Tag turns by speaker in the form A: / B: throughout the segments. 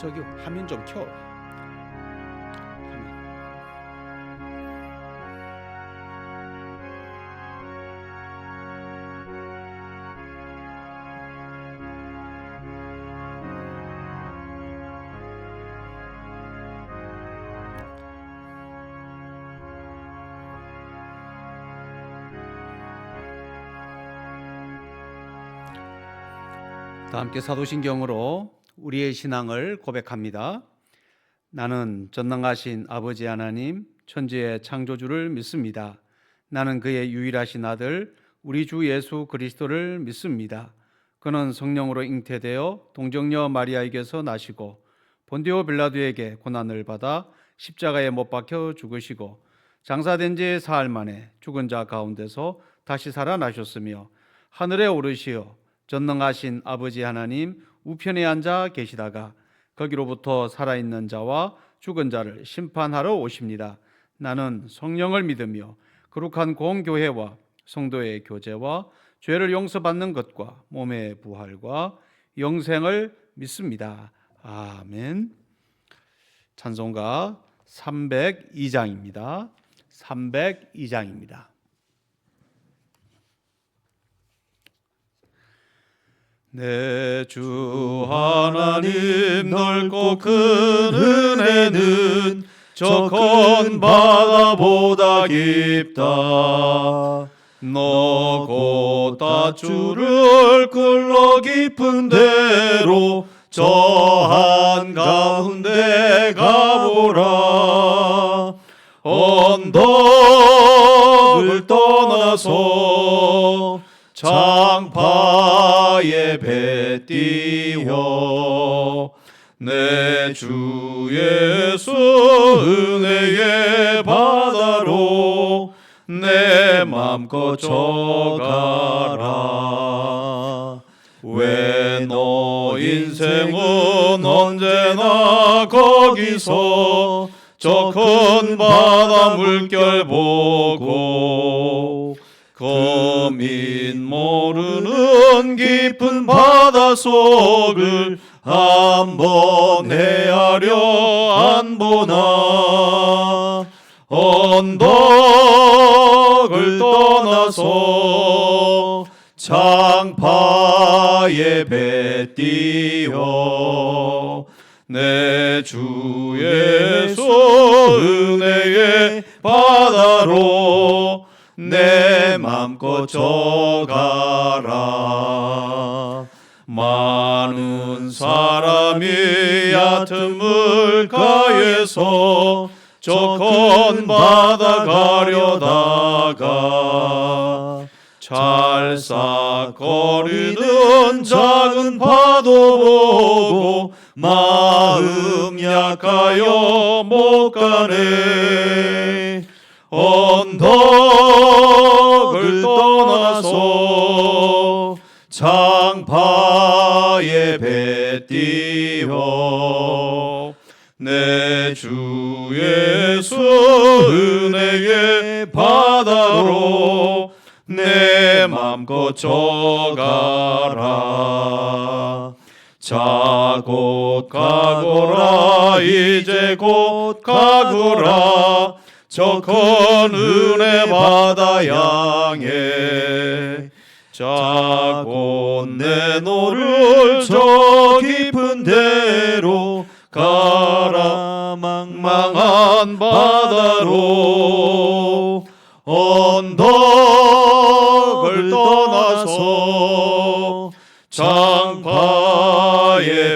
A: 저기 화면 좀 켜. 다 함께 사도신경으로 우리의 신앙을 고백합니다. 나는 전능하신 아버지 하나님 천지의 창조주를 믿습니다. 나는 그의 유일하신 아들 우리 주 예수 그리스도를 믿습니다. 그는 성령으로 잉태되어 동정녀 마리아에게서 나시고 본디오 빌라도에게 고난을 받아 십자가에 못 박혀 죽으시고 장사된 지 사흘 만에 죽은 자 가운데서 다시 살아나셨으며 하늘에 오르시어 전능하신 아버지 하나님 우편에 앉아 계시다가 거기로부터 살아있는 자와 죽은 자를 심판하러 오십니다. 나는 성령을 믿으며 거룩한 공교회와 성도의 교제와 죄를 용서받는 것과 몸의 부활과 영생을 믿습니다. 아멘. 찬송가 302장입니다. 302장입니다. 내 주 하나님 넓고 큰 은혜는 저 큰 바다보다 깊다. 너 곧 닷줄을 끌러 깊은 데로 저 한가운데 가보라. 언덕을 떠나서 장파에 배 띄어 내 주 예수 은혜의 바다로 내 맘껏 져가라. 왜 너 인생은 언제나 거기서 저 큰 바다 물결 보고 거민 모르는 깊은 바다 속을 한번 헤아려 안 보나. 언덕을 떠나서 장파에 배 띄어 내 주 예수 은혜의 바다로 내 맘껏 져가라. 많은 사람이 얕은 물가에서 저 큰 바다 가려다가 찰싹거리는 작은 파도 보고 마음 약하여 못 가네. 언덕을 떠나서 장파에 배 띄어 내 주 예수 은혜의 바다로 내 맘껏 져가라. 자 곧 가거라. 이제 곧 가거라. 저 큰 은혜 바다 향해. 자 곧 내노를 저 깊은 데로 가라. 망망한 바다로 언덕을 떠나서 장파에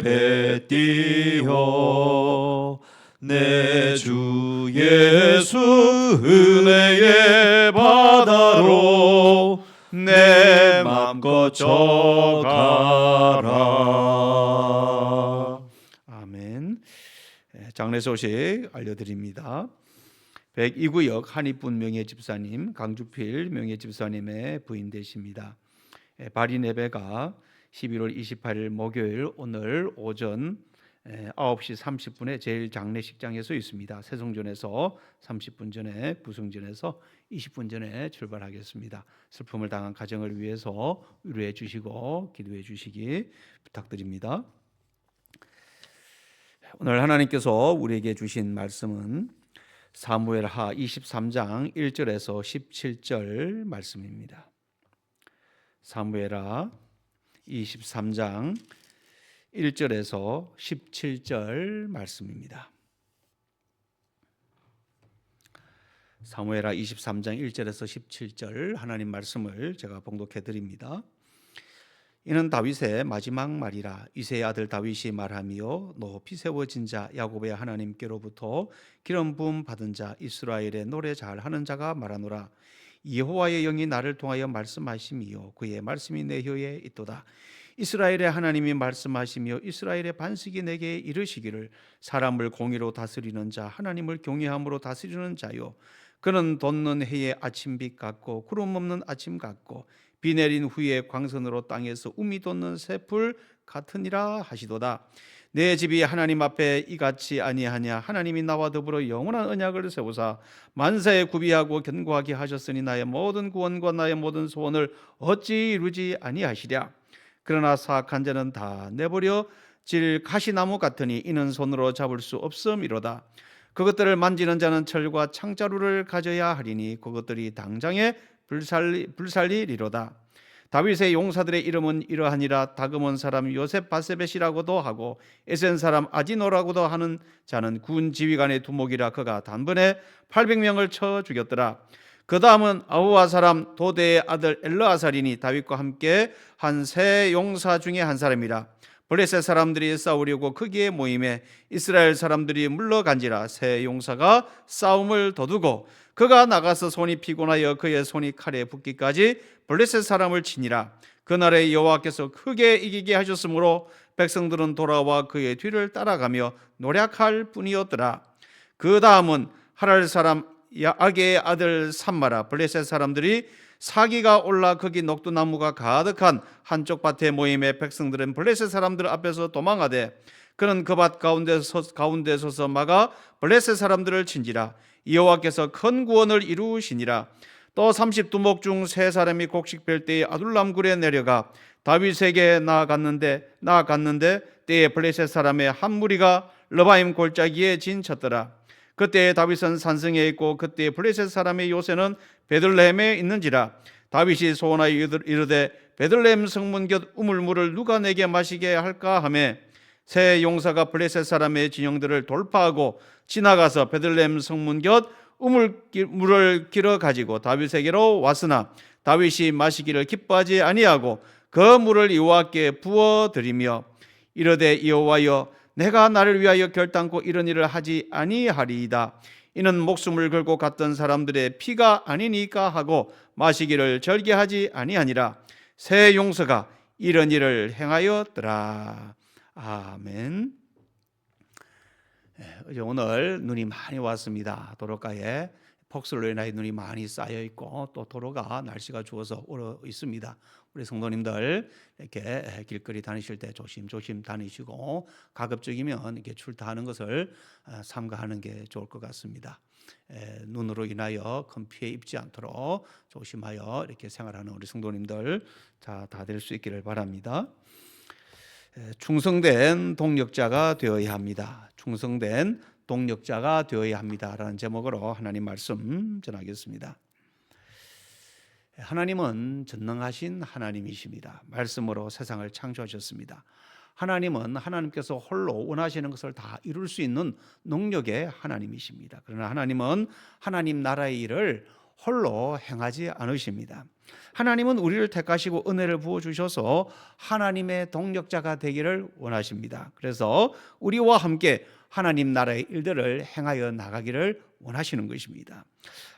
A: 배 띄어 내 주 예수 은혜의 바다로 내 맘껏 져가라. 아멘. 장례 소식 알려드립니다. 102구역 한입분 명예집사님, 강주필 명예집사님의 부인 되십니다. 발인 예배가 11월 28일 목요일 오늘 오전 9시 30분에 제일장례식장에서 있습니다. 세송전에서 30분 전에, 부승전에서 20분 전에 출발하겠습니다. 슬픔을 당한 가정을 위해서 위로해 주시고 기도해 주시기 부탁드립니다. 오늘 하나님께서 우리에게 주신 말씀은 사무엘하 23장 1절에서 17절 말씀입니다. 사무엘하 23장 1절에서 17절 말씀입니다. 사무엘하 23장 1절에서 17절 하나님 말씀을 제가 봉독해 드립니다. 이는 다윗의 마지막 말이라. 이새의 아들 다윗이 말하며 높이 세워진 자 야곱의 하나님께로부터 기름 부음 받은 자 이스라엘의 노래 잘하는 자가 말하노라. 여호와의 영이 나를 통하여 말씀하심이요 그의 말씀이 내 혀에 있도다. 이스라엘의 하나님이 말씀하시며 이스라엘의 반석이 내게 이르시기를 사람을 공의로 다스리는 자 하나님을 경외함으로 다스리는 자요 그는 돋는 해의 아침빛 같고 구름 없는 아침 같고 비 내린 후에 광선으로 땅에서 움이 돋는 새풀 같으니라 하시도다. 내 집이 하나님 앞에 이같이 아니하냐. 하나님이 나와 더불어 영원한 언약을 세우사 만사에 구비하고 견고하게 하셨으니 나의 모든 구원과 나의 모든 소원을 어찌 이루지 아니하시랴. 그러나 사악한 자는 다 내버려 질 가시나무 같으니 이는 손으로 잡을 수 없음이로다. 그것들을 만지는 자는 철과 창자루를 가져야 하리니 그것들이 당장에 불살리리로다. 다윗의 용사들의 이름은 이러하니라. 다그몬 사람 요셉 바세벳이라고도 하고 에센 사람 아지노라고도 하는 자는 군 지휘관의 두목이라. 그가 단번에 800명을 쳐 죽였더라. 그 다음은 아우와 사람 도대의 아들 엘르아살이니 다윗과 함께 한 세 용사 중에 한 사람이라. 블레셋 사람들이 싸우려고 거기에 모임에 이스라엘 사람들이 물러간지라. 세 용사가 싸움을 도두고 그가 나가서 손이 피곤하여 그의 손이 칼에 붙기까지 블레셋 사람을 치니라. 그날에 여호와께서 크게 이기게 하셨으므로 백성들은 돌아와 그의 뒤를 따라가며 노략할 뿐이었더라. 그 다음은 하랄 사람 야악의 아들 삼마라. 블레셋 사람들이 사기가 올라 거기 녹두나무가 가득한 한쪽 밭에 모임에 백성들은 블레셋 사람들 앞에서 도망하되 그는 그 밭 가운데 서서 막아 블레셋 사람들을 친지라. 여호와께서 큰 구원을 이루시니라. 또 30두목 중 세 사람이 곡식 뺄 때에 아둘람 굴에 내려가 다윗에게 나아갔는데 때에 블레셋 사람의 한 무리가 러바임 골짜기에 진쳤더라. 그때 다윗은 산성에 있고 그때 블레셋 사람의 요새는 베들레헴에 있는지라. 다윗이 소원하여 이르되 베들레헴 성문 곁 우물물을 누가 내게 마시게 할까 하매 세 용사가 블레셋 사람의 진영들을 돌파하고 지나가서 베들레헴 성문 곁 우물물을 길어 가지고 다윗에게로 왔으나 다윗이 마시기를 기뻐하지 아니하고 그 물을 여호와께 부어 드리며 이르되 여호와여 내가 나를 위하여 결단코 이런 일을 하지 아니하리이다. 이는 목숨을 걸고 갔던 사람들의 피가 아니니까 하고 마시기를 절개하지 아니하니라. 세 용서가 이런 일을 행하였더라. 아멘. 오늘 눈이 많이 왔습니다. 도로가에 폭설로 인하여 눈이 많이 쌓여 있고 또 도로가 날씨가 추워서 얼어 있습니다. 우리 성도님들 이렇게 길거리 다니실 때 조심조심 다니시고 가급적이면 이렇게 출타하는 것을 삼가하는 게 좋을 것 같습니다. 눈으로 인하여 큰 피해 입지 않도록 조심하여 이렇게 생활하는 우리 성도님들 다 될 수 있기를 바랍니다. 충성된 동력자가 되어야 합니다. 충성된 동력자가 되어야 합니다라는 제목으로 하나님 말씀 전하겠습니다. 하나님은 전능하신 하나님이십니다. 말씀으로 세상을 창조하셨습니다. 하나님은 하나님께서 홀로 원하시는 것을 다 이룰 수 있는 능력의 하나님이십니다. 그러나 하나님은 하나님 나라의 일을 홀로 행하지 않으십니다. 하나님은 우리를 택하시고 은혜를 부어주셔서 하나님의 동력자가 되기를 원하십니다. 그래서 우리와 함께 하나님 나라의 일들을 행하여 나가기를 원하시는 것입니다.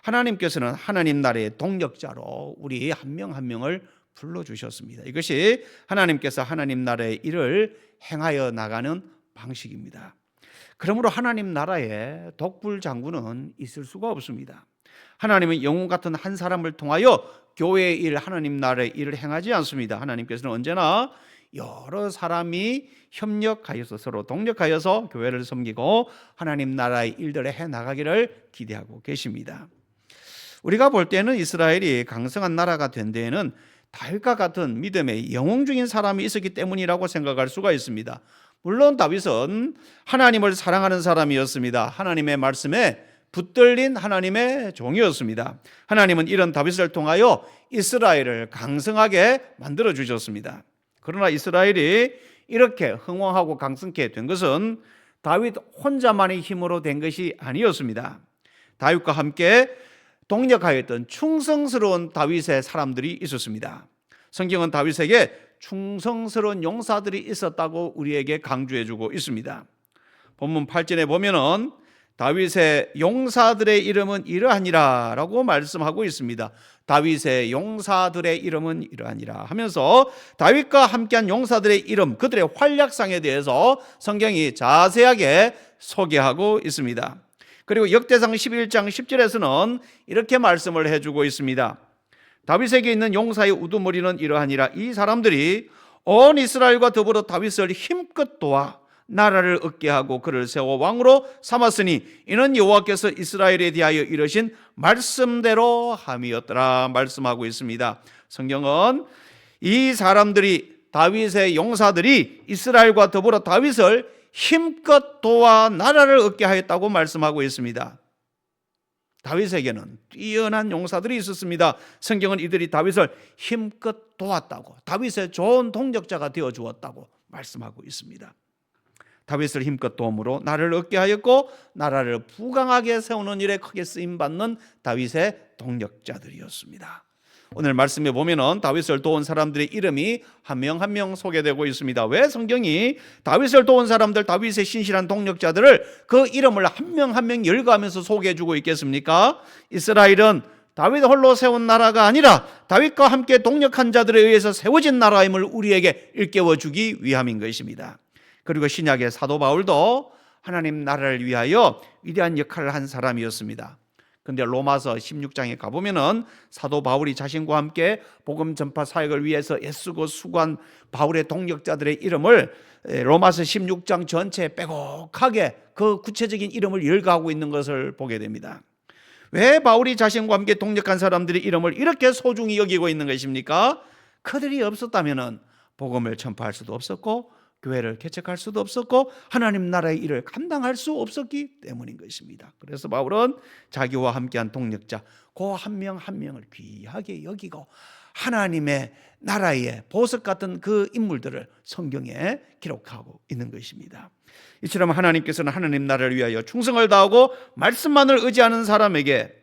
A: 하나님께서는 하나님 나라의 동력자로 우리 한 명 한 명을 불러주셨습니다. 이것이 하나님께서 하나님 나라의 일을 행하여 나가는 방식입니다. 그러므로 하나님 나라에 독불 장군은 있을 수가 없습니다. 하나님은 영혼 같은 한 사람을 통하여 교회의 일, 하나님 나라의 일을 행하지 않습니다. 하나님께서는 언제나 여러 사람이 협력하여서 서로 동력하여서 교회를 섬기고 하나님 나라의 일들을 해나가기를 기대하고 계십니다. 우리가 볼 때는 이스라엘이 강성한 나라가 된 데에는 다윗과 같은 믿음의 영웅적인 사람이 있었기 때문이라고 생각할 수가 있습니다. 물론 다윗은 하나님을 사랑하는 사람이었습니다. 하나님의 말씀에 붙들린 하나님의 종이었습니다. 하나님은 이런 다윗을 통하여 이스라엘을 강성하게 만들어 주셨습니다. 그러나 이스라엘이 이렇게 흥왕하고 강성케 된 것은 다윗 혼자만의 힘으로 된 것이 아니었습니다. 다윗과 함께 동력하였던 충성스러운 다윗의 사람들이 있었습니다. 성경은 다윗에게 충성스러운 용사들이 있었다고 우리에게 강조해주고 있습니다. 본문 8절에 보면은 다윗의 용사들의 이름은 이러하니라 라고 말씀하고 있습니다. 다윗의 용사들의 이름은 이러하니라 하면서 다윗과 함께한 용사들의 이름, 그들의 활약상에 대해서 성경이 자세하게 소개하고 있습니다. 그리고 역대상 11장 10절에서는 이렇게 말씀을 해주고 있습니다. 다윗에게 있는 용사의 우두머리는 이러하니라. 이 사람들이 온 이스라엘과 더불어 다윗을 힘껏 도와 나라를 얻게 하고 그를 세워 왕으로 삼았으니 이는 여호와께서 이스라엘에 대하여 이르신 말씀대로 함이었더라 말씀하고 있습니다. 성경은 이 사람들이, 다윗의 용사들이 이스라엘과 더불어 다윗을 힘껏 도와 나라를 얻게 하였다고 말씀하고 있습니다. 다윗에게는 뛰어난 용사들이 있었습니다. 성경은 이들이 다윗을 힘껏 도왔다고, 다윗의 좋은 동력자가 되어 주었다고 말씀하고 있습니다. 다윗을 힘껏 도움으로 나라를 얻게 하였고 나라를 부강하게 세우는 일에 크게 쓰임받는 다윗의 동력자들이었습니다. 오늘 말씀에 보면은 다윗을 도운 사람들의 이름이 한 명 한 명 소개되고 있습니다. 왜 성경이 다윗을 도운 사람들, 다윗의 신실한 동력자들을 그 이름을 한 명 한 명 열거하면서 소개해주고 있겠습니까? 이스라엘은 다윗 홀로 세운 나라가 아니라 다윗과 함께 동력한 자들에 의해서 세워진 나라임을 우리에게 일깨워주기 위함인 것입니다. 그리고 신약의 사도 바울도 하나님 나라를 위하여 위대한 역할을 한 사람이었습니다. 그런데 로마서 16장에 가보면은 사도 바울이 자신과 함께 복음 전파 사역을 위해서 애쓰고 수고한 바울의 동력자들의 이름을 로마서 16장 전체에 빼곡하게 그 구체적인 이름을 열거하고 있는 것을 보게 됩니다. 왜 바울이 자신과 함께 동력한 사람들의 이름을 이렇게 소중히 여기고 있는 것입니까? 그들이 없었다면은 복음을 전파할 수도 없었고 교회를 개척할 수도 없었고 하나님 나라의 일을 감당할 수 없었기 때문인 것입니다. 그래서 바울은 자기와 함께한 동력자 그 한 명 한 명을 귀하게 여기고 하나님의 나라의 보석 같은 그 인물들을 성경에 기록하고 있는 것입니다. 이처럼 하나님께서는 하나님 나라를 위하여 충성을 다하고 말씀만을 의지하는 사람에게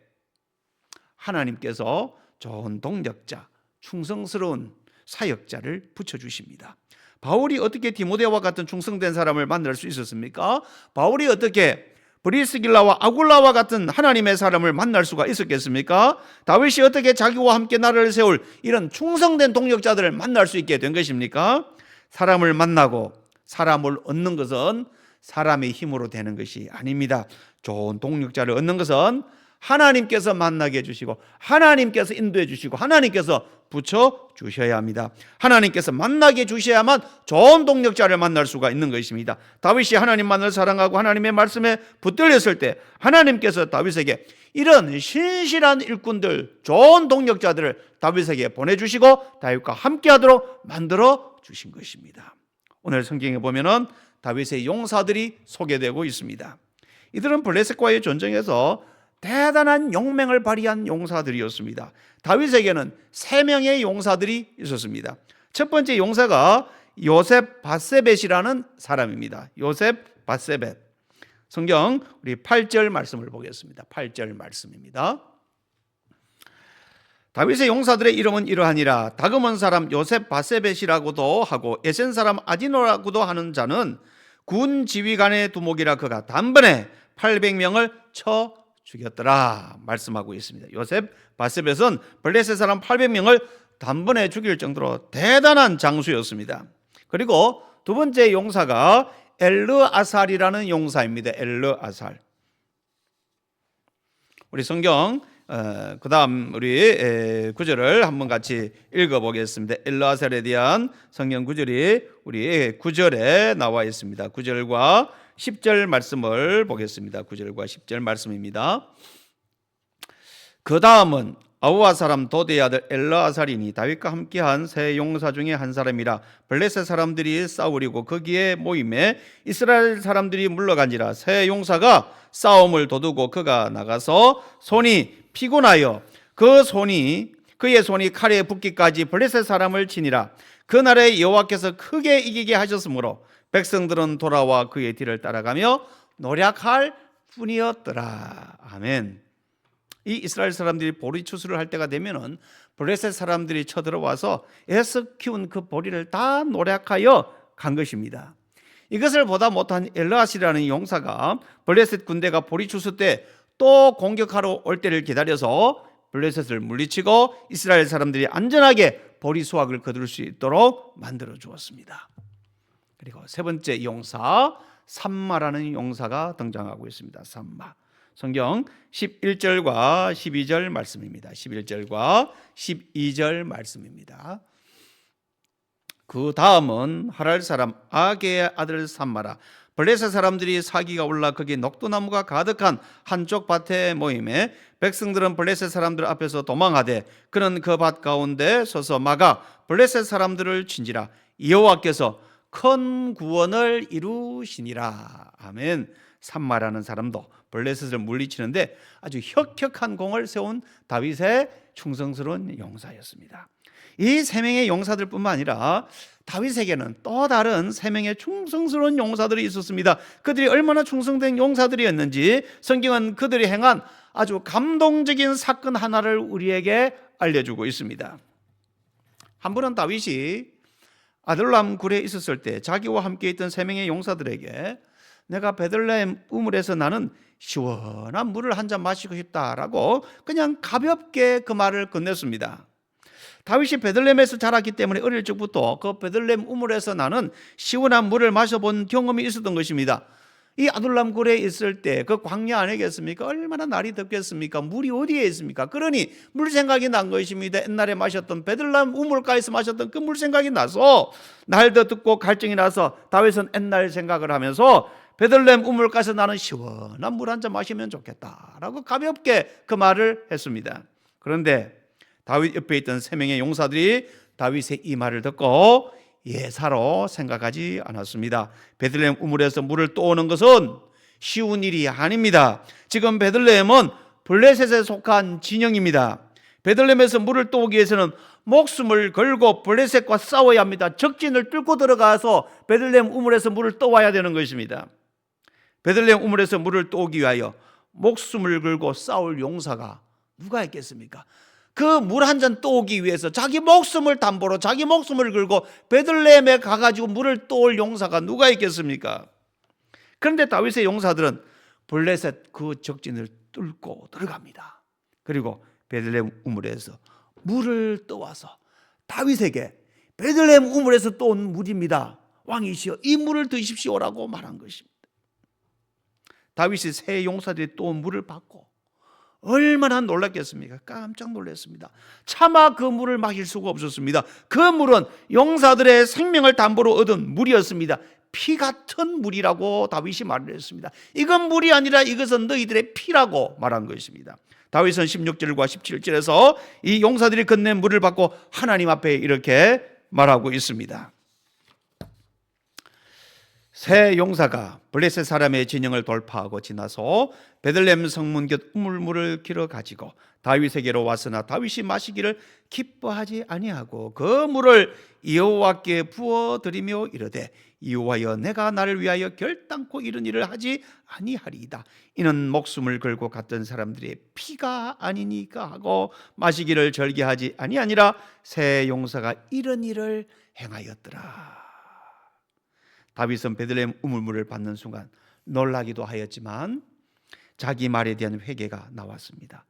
A: 하나님께서 좋은 동력자, 충성스러운 사역자를 붙여주십니다. 바울이 어떻게 디모데와 같은 충성된 사람을 만날 수 있었습니까? 바울이 어떻게 브리스길라와 아굴라와 같은 하나님의 사람을 만날 수가 있었겠습니까? 다윗이 어떻게 자기와 함께 나라를 세울 이런 충성된 동력자들을 만날 수 있게 된 것입니까? 사람을 만나고 사람을 얻는 것은 사람의 힘으로 되는 것이 아닙니다. 좋은 동력자를 얻는 것은 하나님께서 만나게 해주시고 하나님께서 인도해 주시고 하나님께서 붙여 주셔야 합니다. 하나님께서 만나게 주셔야만 좋은 동력자를 만날 수가 있는 것입니다. 다윗이 하나님만을 사랑하고 하나님의 말씀에 붙들렸을 때 하나님께서 다윗에게 이런 신실한 일꾼들, 좋은 동력자들을 다윗에게 보내주시고 다윗과 함께하도록 만들어 주신 것입니다. 오늘 성경에 보면은 다윗의 용사들이 소개되고 있습니다. 이들은 블레셋과의 전쟁에서 대단한 용맹을 발휘한 용사들이었습니다. 다윗에게는 3명의 용사들이 있었습니다. 첫 번째 용사가 요셉 바세벳이라는 사람입니다. 요셉 바세벳. 성경 우리 8절 말씀을 보겠습니다. 8절 말씀입니다. 다윗의 용사들의 이름은 이러하니라. 다그몬 사람 요셉 바세벳이라고도 하고 에센 사람 아디노라고도 하는 자는 군 지휘관의 두목이라 그가 단번에 800명을 쳐 죽였더라 말씀하고 있습니다. 요셉 바세벳은 블레셋 사람 800명을 단번에 죽일 정도로 대단한 장수였습니다. 그리고 두 번째 용사가 엘르아살이라는 용사입니다. 엘르아살. 우리 성경 그 다음 우리 구절을 한번 같이 읽어보겠습니다. 엘르아살에 대한 성경 구절이 우리 9절에 나와 있습니다. 9절과 10절 말씀을 보겠습니다. 9절과 10절 말씀입니다. 그 다음은 아우와 사람 도대의 아들 엘르아살이니 다윗과 함께한 세 용사 중에 한 사람이라. 블레셋 사람들이 싸우리고 거기에 모임에 이스라엘 사람들이 물러간지라. 세 용사가 싸움을 도두고 그가 나가서 손이 피곤하여 그의 손이 칼에 붙기까지 블레셋 사람을 치니라. 그날에 여호와께서 크게 이기게 하셨으므로 백성들은 돌아와 그의 뒤를 따라가며 노력할 뿐이었더라. 아멘. 이 이스라엘 사람들이 보리 추수를 할 때가 되면은 블레셋 사람들이 쳐들어와서 애써 키운 그 보리를 다 노력하여 간 것입니다. 이것을 보다 못한 엘르아살이라는 용사가 블레셋 군대가 보리 추수 때 또 공격하러 올 때를 기다려서 블레셋을 물리치고 이스라엘 사람들이 안전하게 보리 수확을 거둘 수 있도록 만들어 주었습니다. 그리고 세 번째 용사 삼마라는 용사가 등장하고 있습니다. 삼마. 성경 11절과 12절 말씀입니다. 11절과 12절 말씀입니다. 그 다음은 하랄 사람 아게의 아들 삼마라. 블레셋 사람들이 사기가 올라 거기 녹두나무가 가득한 한쪽 밭에 모임에 백성들은 블레셋 사람들 앞에서 도망하되 그는 그 밭 가운데 서서 막아 블레셋 사람들을 친지라. 여호와께서 큰 구원을 이루시니라. 아멘. 삼마라는 사람도 블레셋을 물리치는데 아주 혁혁한 공을 세운 다윗의 충성스러운 용사였습니다. 이 세 명의 용사들뿐만 아니라 다윗에게는 또 다른 세 명의 충성스러운 용사들이 있었습니다. 그들이 얼마나 충성된 용사들이었는지 성경은 그들이 행한 아주 감동적인 사건 하나를 우리에게 알려주고 있습니다. 한 번은 다윗이 아둘람 굴에 있었을 때 자기와 함께 있던 세 명의 용사들에게 내가 베들레헴 우물에서 나는 시원한 물을 한 잔 마시고 싶다라고 그냥 가볍게 그 말을 건넸습니다. 다윗이 베들레헴에서 자랐기 때문에 어릴 적부터 그 베들레헴 우물에서 나는 시원한 물을 마셔본 경험이 있었던 것입니다. 이 아둘람 굴에 있을 때 그 광야 아니겠습니까? 얼마나 날이 덥겠습니까? 물이 어디에 있습니까? 그러니 물 생각이 난 것입니다. 옛날에 마셨던 베들레헴 우물가에서 마셨던 그 물 생각이 나서 날도 덥고 갈증이 나서 다윗은 옛날 생각을 하면서 베들레헴 우물가에서 나는 시원한 물 한 잔 마시면 좋겠다라고 가볍게 그 말을 했습니다. 그런데 다윗 옆에 있던 세 명의 용사들이 다윗의 이 말을 듣고 예사로 생각하지 않았습니다. 베들레헴 우물에서 물을 떠오는 것은 쉬운 일이 아닙니다. 지금 베들레헴은 블레셋에 속한 진영입니다. 베들레헴에서 물을 떠오기 위해서는 목숨을 걸고 블레셋과 싸워야 합니다. 적진을 뚫고 들어가서 베들레헴 우물에서 물을 떠와야 되는 것입니다. 베들레헴 우물에서 물을 떠오기 위하여 목숨을 걸고 싸울 용사가 누가 있겠습니까? 그 물 한 잔 떠오기 위해서 자기 목숨을 담보로 자기 목숨을 걸고 베들레헴에 가가지고 물을 떠올 용사가 누가 있겠습니까? 그런데 다윗의 용사들은 블레셋 그 적진을 뚫고 들어갑니다. 그리고 베들레헴 우물에서 물을 떠와서 다윗에게 베들레헴 우물에서 떠온 물입니다. 왕이시여 이 물을 드십시오라고 말한 것입니다. 다윗이 세 용사들이 떠온 물을 받고 얼마나 놀랐겠습니까? 깜짝 놀랐습니다. 차마 그 물을 마실 수가 없었습니다. 그 물은 용사들의 생명을 담보로 얻은 물이었습니다. 피 같은 물이라고 다윗이 말을 했습니다. 이건 물이 아니라 이것은 너희들의 피라고 말한 것입니다. 다윗은 16절과 17절에서 이 용사들이 건넨 물을 받고 하나님 앞에 이렇게 말하고 있습니다. 세 용사가 블레셋 사람의 진영을 돌파하고 지나서 베들레헴 성문 곁 우물물을 길어 가지고 다윗에게로 왔으나 다윗이 마시기를 기뻐하지 아니하고 그 물을 여호와께 부어 드리며 이르되 여호와여 내가 나를 위하여 결단코 이런 일을 하지 아니하리이다. 이는 목숨을 걸고 갔던 사람들의 피가 아니니까 하고 마시기를 절개하지 아니하니라. 세 용사가 이런 일을 행하였더라. 다윗은 베들레헴 우물물을 받는 순간 놀라기도 하였지만 자기 말에 대한 회개가 나왔습니다.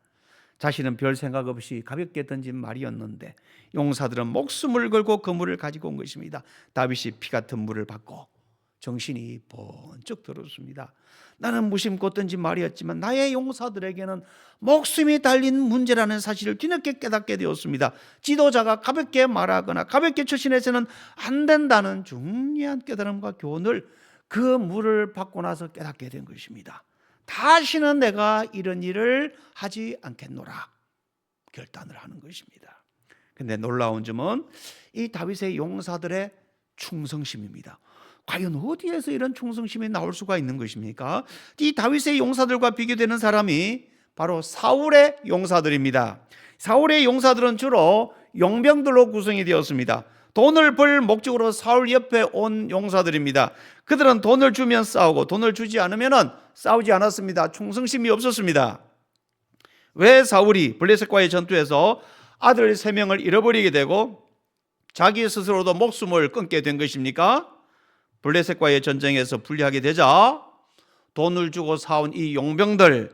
A: 자신은 별 생각 없이 가볍게 던진 말이었는데 용사들은 목숨을 걸고 그 물을 가지고 온 것입니다. 다윗이 피 같은 물을 받고 정신이 번쩍 들었습니다. 나는 무심코 던진 말이었지만 나의 용사들에게는 목숨이 달린 문제라는 사실을 뒤늦게 깨닫게 되었습니다. 지도자가 가볍게 말하거나 가볍게 처신해서는 안 된다는 중요한 깨달음과 교훈을 그 물을 받고 나서 깨닫게 된 것입니다. 다시는 내가 이런 일을 하지 않겠노라. 결단을 하는 것입니다. 근데 놀라운 점은 이 다윗의 용사들의 충성심입니다. 과연 어디에서 이런 충성심이 나올 수가 있는 것입니까? 이 다윗의 용사들과 비교되는 사람이 바로 사울의 용사들입니다. 사울의 용사들은 주로 용병들로 구성이 되었습니다. 돈을 벌 목적으로 사울 옆에 온 용사들입니다. 그들은 돈을 주면 싸우고 돈을 주지 않으면 싸우지 않았습니다. 충성심이 없었습니다. 왜 사울이 블레셋과의 전투에서 아들 3명을 잃어버리게 되고 자기 스스로도 목숨을 끊게 된 것입니까? 블레셋과의 전쟁에서 불리하게 되자 돈을 주고 사온 이 용병들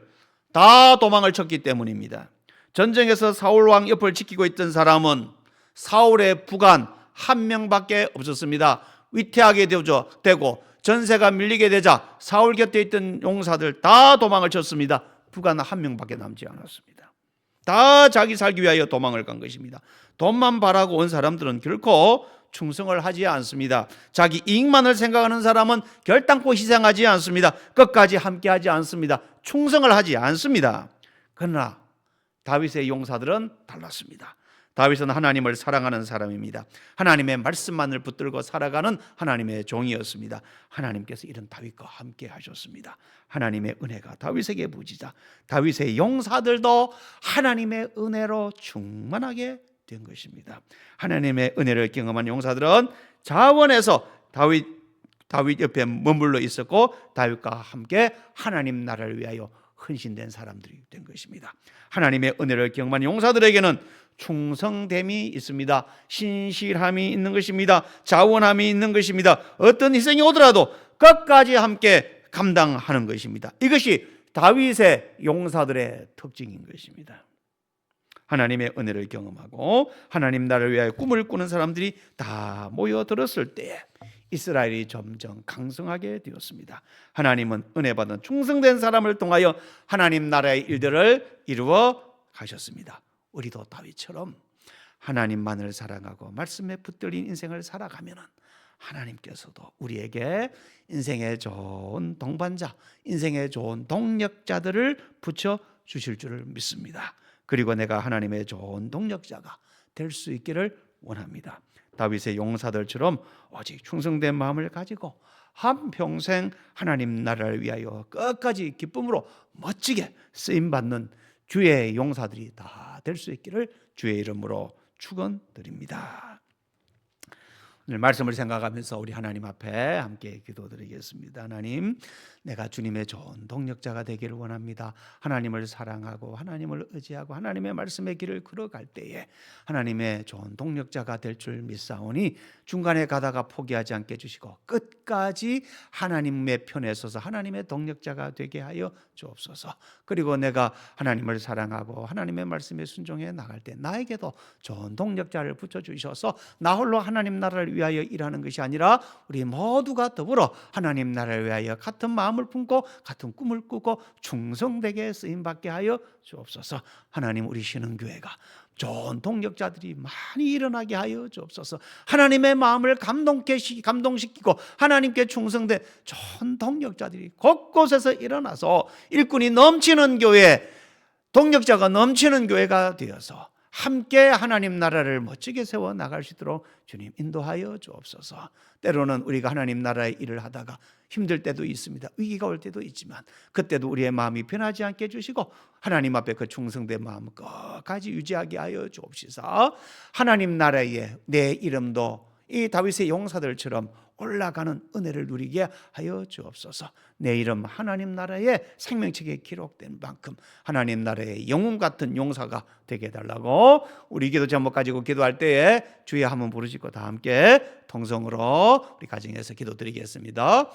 A: 다 도망을 쳤기 때문입니다. 전쟁에서 사울 왕 옆을 지키고 있던 사람은 사울의 부관 1명밖에 없었습니다. 위태하게 되고 전세가 밀리게 되자 사울 곁에 있던 용사들 다 도망을 쳤습니다. 부관 1명밖에 남지 않았습니다. 다 자기 살기 위하여 도망을 간 것입니다. 돈만 바라고 온 사람들은 결코 충성을 하지 않습니다. 자기 이익만을 생각하는 사람은 결단코 희생하지 않습니다. 끝까지 함께하지 않습니다. 충성을 하지 않습니다. 그러나 다윗의 용사들은 달랐습니다. 다윗은 하나님을 사랑하는 사람입니다. 하나님의 말씀만을 붙들고 살아가는 하나님의 종이었습니다. 하나님께서 이런 다윗과 함께 하셨습니다. 하나님의 은혜가 다윗에게 부지자 다윗의 용사들도 하나님의 은혜로 충만하게 된 것입니다. 하나님의 은혜를 경험한 용사들은 자원에서 다윗 옆에 머물러 있었고 다윗과 함께 하나님 나라를 위하여 헌신된 사람들이 된 것입니다. 하나님의 은혜를 경험한 용사들에게는 충성됨이 있습니다. 신실함이 있는 것입니다. 자원함이 있는 것입니다. 어떤 희생이 오더라도 끝까지 함께 감당하는 것입니다. 이것이 다윗의 용사들의 특징인 것입니다. 하나님의 은혜를 경험하고 하나님 나라를 위하여 꿈을 꾸는 사람들이 다 모여들었을 때에 이스라엘이 점점 강성하게 되었습니다. 하나님은 은혜 받은 충성된 사람을 통하여 하나님 나라의 일들을 이루어 가셨습니다. 우리도 다윗처럼 하나님만을 사랑하고 말씀에 붙들린 인생을 살아가면 하나님께서도 우리에게 인생의 좋은 동반자, 인생의 좋은 동력자들을 붙여 주실 줄을 믿습니다. 그리고 내가 하나님의 좋은 동력자가 될 수 있기를 원합니다. 다윗의 용사들처럼 오직 충성된 마음을 가지고 한평생 하나님 나라를 위하여 끝까지 기쁨으로 멋지게 쓰임받는 주의 용사들이 다 될 수 있기를 주의 이름으로 축원드립니다. 오늘 말씀을 생각하면서 우리 하나님 앞에 함께 기도드리겠습니다. 하나님, 내가 주님의 좋은 동력자가 되기를 원합니다. 하나님을 사랑하고 하나님을 의지하고 하나님의 말씀의 길을 걸어갈 때에 하나님의 좋은 동력자가 될 줄 믿사오니 중간에 가다가 포기하지 않게 해주시고 끝까지 하나님의 편에 서서 하나님의 동력자가 되게 하여 주옵소서. 그리고 내가 하나님을 사랑하고 하나님의 말씀에 순종해 나갈 때 나에게도 좋은 동력자를 붙여주셔서 나 홀로 하나님 나라를 위하여 일하는 것이 아니라 우리 모두가 더불어 하나님 나라를 위하여 같은 마음을 품고 같은 꿈을 꾸고 충성되게 쓰임받게 하여 주옵소서. 하나님, 우리 신흥교회가 좋은 동력자들이 많이 일어나게 하여 주옵소서. 하나님의 마음을 감동시키고 하나님께 충성된 좋은 동력자들이 곳곳에서 일어나서 일꾼이 넘치는 교회, 동력자가 넘치는 교회가 되어서 함께 하나님 나라를 멋지게 세워 나갈 수 있도록 주님 인도하여 주옵소서. 때로는 우리가 하나님 나라의 일을 하다가 힘들 때도 있습니다. 위기가 올 때도 있지만 그때도 우리의 마음이 변하지 않게 해주시고 하나님 앞에 그 충성된 마음 끝까지 유지하게 하여 주옵시사. 하나님 나라에 내 이름도 이 다윗의 용사들처럼 올라가는 은혜를 누리게 하여 주옵소서. 내 이름 하나님 나라의 생명책에 기록된 만큼 하나님 나라의 영웅 같은 용사가 되게 해달라고 우리 기도 제목 가지고 기도할 때에 주의 한번 부르시고 다 함께 통성으로 우리 가정에서 기도드리겠습니다.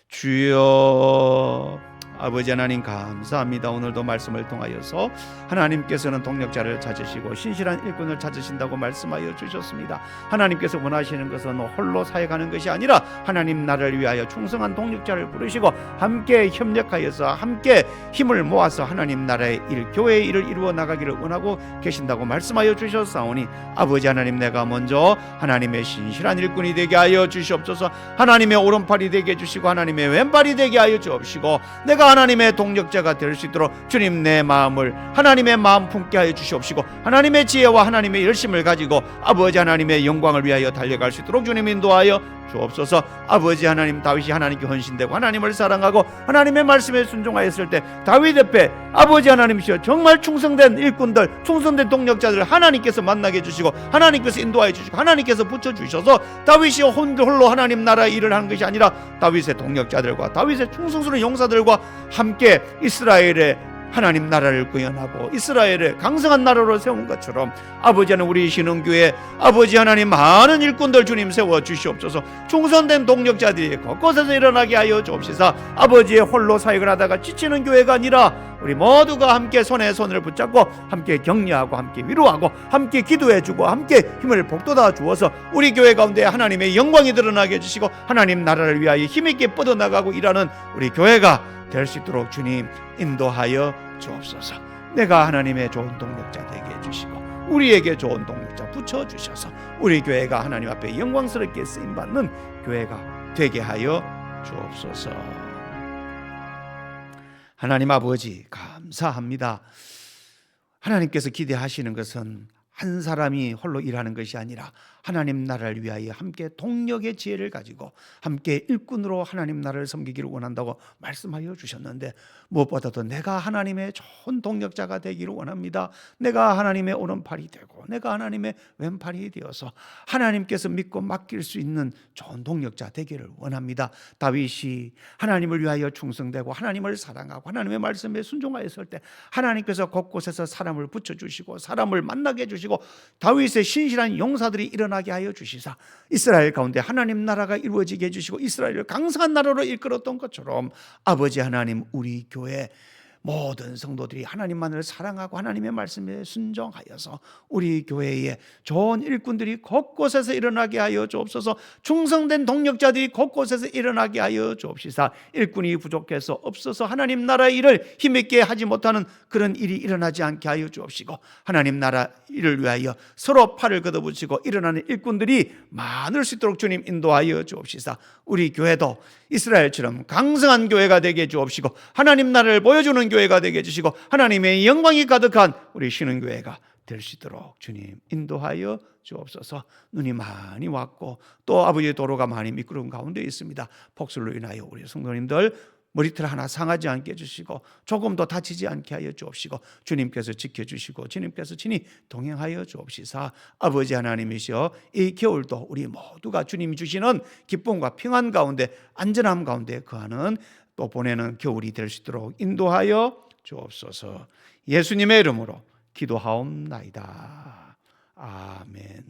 A: 주여, 아버지 하나님 감사합니다. 오늘도 말씀을 통하여서 하나님께서는 동력자를 찾으시고 신실한 일꾼을 찾으신다고 말씀하여 주셨습니다. 하나님께서 원하시는 것은 홀로 사역하는 것이 아니라 하나님 나라를 위하여 충성한 동력자를 부르시고 함께 협력하여서 함께 힘을 모아서 하나님 나라의 일, 교회의 일을 이루어 나가기를 원하고 계신다고 말씀하여 주셨사오니 아버지 하나님, 내가 먼저 하나님의 신실한 일꾼이 되게 하여 주시옵소서. 하나님의 오른팔이 되게 해주시고 하나님의 왼팔이 되게 하여 주옵시고 내가
B: 내가 하나님의 동력자가 될 수 있도록 주님 내 마음을 하나님의 마음 품게 하여 주시옵시고 하나님의 지혜와 하나님의 열심을 가지고 아버지 하나님의 영광을 위하여 달려갈 수 있도록 주님 인도하여 주옵소서. 아버지 하나님, 다윗이 하나님께 헌신되고 하나님을 사랑하고 하나님의 말씀에 순종하였을 때 다윗 옆에 아버지 하나님이시여 정말 충성된 일꾼들, 충성된 동력자들을 하나님께서 만나게 해주시고 하나님께서 인도하여 주시고 하나님께서 붙여주셔서 다윗이 홀로 하나님 나라의 일을 하는 것이 아니라 다윗의 동력자들과 다윗의 충성스러운 용사들과 함께 이스라엘의 하나님 나라를 구현하고 이스라엘을 강성한 나라로 세운 것처럼 아버지 하나님, 우리 신흥교회 아버지 하나님 많은 일꾼들 주님 세워 주시옵소서. 충성된 동력자들이 곳곳에서 일어나게 하여 주옵시사. 아버지의 홀로 사역을 하다가 지치는 교회가 아니라 우리 모두가 함께 손에 손을 붙잡고 함께 격려하고 함께 위로하고 함께 기도해주고 함께 힘을 북돋아 주어서 우리 교회 가운데 하나님의 영광이 드러나게 해주시고 하나님 나라를 위하여 힘있게 뻗어나가고 일하는 우리 교회가 될 수 있도록 주님 인도하여 주옵소서. 내가 하나님의 좋은 동력자 되게 해주시고 우리에게 좋은 동력자 붙여주셔서 우리 교회가 하나님 앞에 영광스럽게 쓰임받는 교회가 되게 하여 주옵소서. 하나님 아버지 감사합니다. 하나님께서 기대하시는 것은 한 사람이 홀로 일하는 것이 아니라 하나님 나라를 위하여 함께 동력의 지혜를 가지고 함께 일꾼으로 하나님 나라를 섬기기를 원한다고 말씀하여 주셨는데 무엇보다도 내가 하나님의 좋은 동력자가 되기를 원합니다. 내가 하나님의 오른팔이 되고 내가 하나님의 왼팔이 되어서 하나님께서 믿고 맡길 수 있는 좋은 동력자 되기를 원합니다. 다윗이 하나님을 위하여 충성되고 하나님을 사랑하고 하나님의 말씀에 순종하였을 때 하나님께서 곳곳에서 사람을 붙여주시고 사람을 만나게 해주시고 다윗의 신실한 용사들이 일어나게 하여 주시사 이스라엘 가운데 하나님 나라가 이루어지게 해주시고 이스라엘을 강성한 나라로 이끌었던 것처럼 아버지 하나님, 우리 교회 모든 성도들이 하나님만을 사랑하고 하나님의 말씀에 순종하여서 우리 교회에 좋은 일꾼들이 곳곳에서 일어나게 하여 주옵소서. 충성된 동력자들이 곳곳에서 일어나게 하여 주옵시사. 일꾼이 부족해서 없어서 하나님 나라의 일을 힘있게 하지 못하는 그런 일이 일어나지 않게 하여 주옵시고 하나님 나라 일을 위하여 서로 팔을 걷어붙이고 일어나는 일꾼들이 많을 수 있도록 주님 인도하여 주옵시사. 우리 교회도 이스라엘처럼 강성한 교회가 되게 해 주옵시고 하나님 나라를 보여주는 교회가 되게 해주시고 하나님의 영광이 가득한 우리 신흥교회가 될 수 있도록 주님 인도하여 주옵소서. 눈이 많이 왔고 또 아버지의 도로가 많이 미끄러운 가운데 있습니다. 폭설로 인하여 우리 성도님들 머리털 하나 상하지 않게 해주시고 조금 더 다치지 않게 하여 주옵시고 주님께서 지켜주시고 주님께서 친히 동행하여 주옵시사. 아버지 하나님이시여 이 겨울도 우리 모두가 주님이 주시는 기쁨과 평안 가운데 안전함 가운데 거하는 또 보내는 겨울이 될 수 있도록 인도하여 주옵소서. 예수님의 이름으로 기도하옵나이다. 아멘.